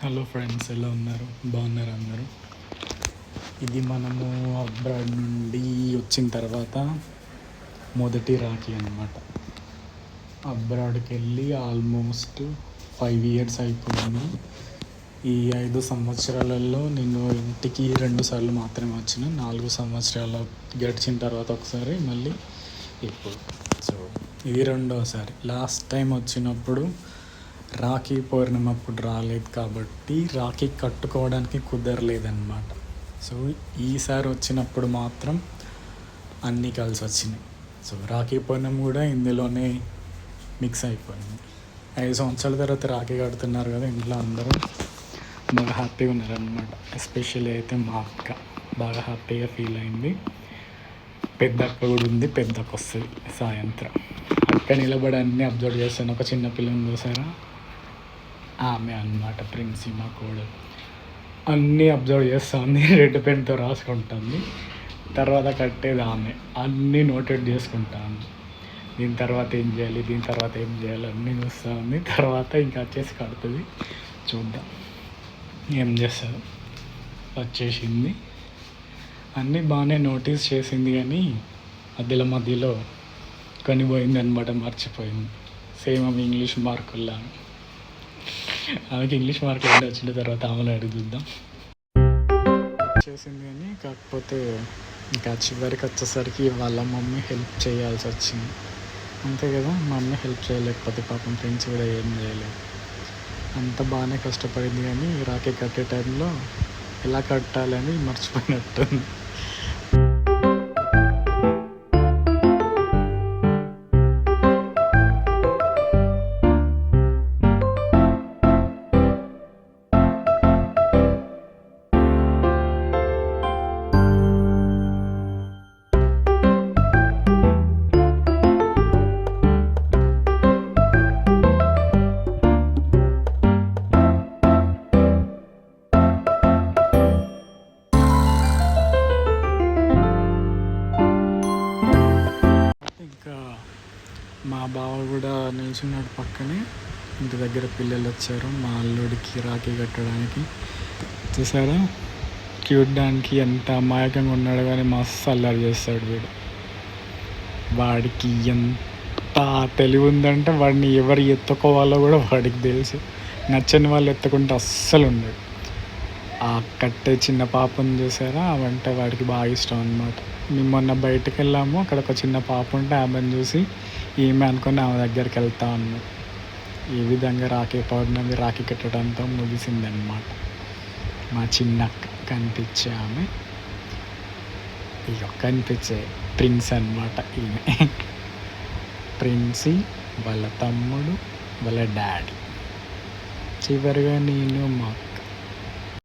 Hello friends, ఎలా ఉన్నారు? బాగున్నారు అందరూ? ఇది మనము అబ్రాడ్ నుండి వచ్చిన తర్వాత మొదటి రాఖీ అన్నమాట. అబ్రాడ్కి వెళ్ళి ఆల్మోస్ట్ 5 years అయిపోయింది. ఈ 5 సంవత్సరాలలో నేను ఇంటికి 2 సార్లు మాత్రమే వచ్చిన. 4 సంవత్సరాలు గడిచిన తర్వాత ఒకసారి, మళ్ళీ ఇప్పుడు. సో ఇది రెండోసారి. లాస్ట్ టైం వచ్చినప్పుడు రాఖీ పౌర్ణమి అప్పుడు రాలేదు కాబట్టి రాఖీ కట్టుకోవడానికి కుదరలేదన్నమాట. సో ఈసారి వచ్చినప్పుడు మాత్రం అన్నీ కలిసి వచ్చినాయి. సో రాఖీ పౌర్ణమి కూడా ఇందులోనే మిక్స్ అయిపోయింది. 5 సంవత్సరాల తర్వాత రాఖీ కడుతున్నారు కదా, ఇంట్లో అందరూ బాగా హ్యాపీగా ఉన్నారనమాట. ఎస్పెషల్లీ అయితే మా అక్క బాగా హ్యాపీగా ఫీల్ అయింది. పెద్ద అక్క కూడా ఉంది, పెద్దక్క వస్తుంది సాయంత్రం. అక్క నిలబడి అన్నీ అబ్జర్వ్ చేస్తాను. ఒక చిన్న పిల్లని చూసారా, ఆమె అన్నమాట ప్రిన్సీ, మా కోడలు. అన్నీ అబ్జర్వ్ చేస్తుంది, రెడ్ పెన్తో రాసుకుంటుంది. తర్వాత కట్టేది ఆమె, అన్నీ నోటెడ్ చేసుకుంటాను. దీని తర్వాత ఏం చేయాలి, దీని తర్వాత ఏం చేయాలి అన్నీ చూస్తూ ఉంది. తర్వాత ఇంకా వచ్చేసి కడుతుంది. చూద్దాం ఏం చేస్తారు. వచ్చేసింది, అన్నీ బాగానే నోటీస్ చేసింది, కానీ మధ్యలో కనిపోయింది అనమాట, మర్చిపోయింది. సేమ్ ఆమె ఇంగ్లీష్ మార్కుల్లా. ఆమెకి ఇంగ్లీష్ మార్కులు అంటే వచ్చిన తర్వాత ఆమెను అడుగుద్దాం. చేసింది కానీ కాకపోతే ఇంకా చివరికి వచ్చేసరికి వాళ్ళ మమ్మీ హెల్ప్ చేయాల్సి వచ్చింది. అంతే కదా, మమ్మీ హెల్ప్ చేయలేకపోతే పాపం ఫ్రెండ్స్ కూడా ఏం చేయలేదు. అంత బాగానే కష్టపడింది, కానీ రాఖీ కట్టే టైంలో ఎలా కట్టాలని మర్చిపోయినట్టుంది. మా బావ కూడా నిల్చున్నాడు పక్కనే. ఇంటి దగ్గర పిల్లలు వచ్చారు మా అల్లుడికి రాఖీ కట్టడానికి. చూసారా, చూడ్డానికి ఎంత అమాయకంగా ఉన్నాడు, కానీ మస్తు అల్లరి చేస్తాడు వీడు. వాడికి ఎంత తెలివి ఉందంటే వాడిని ఎవరు ఎత్తుకోవాలో కూడా వాడికి తెలుసు. నచ్చని వాళ్ళు ఎత్తుకుంటే అస్సలు ఉండదు. ఆ కట్టే చిన్న పాపను చూసారా, అవంటే వాడికి బాగా ఇష్టం అనమాట. మేము మొన్న బయటకు వెళ్ళాము, అక్కడ ఒక చిన్న పాప ఉంటే ఆమెను చూసి ఈమె అనుకుని ఆమె దగ్గరికి వెళ్తా ఉన్నాం. ఈ విధంగా రాఖీ పౌర్ణమి రాఖీ కట్టడంతో ముగిసిందనమాట. మా చిన్న కనిపించే ఆమె, ఇక కనిపించే ప్రిన్స్ అనమాట ఈమె. ప్రిన్సీ, వాళ్ళ తమ్ముడు, వాళ్ళ డాడీ, చివరిగా నేను, మా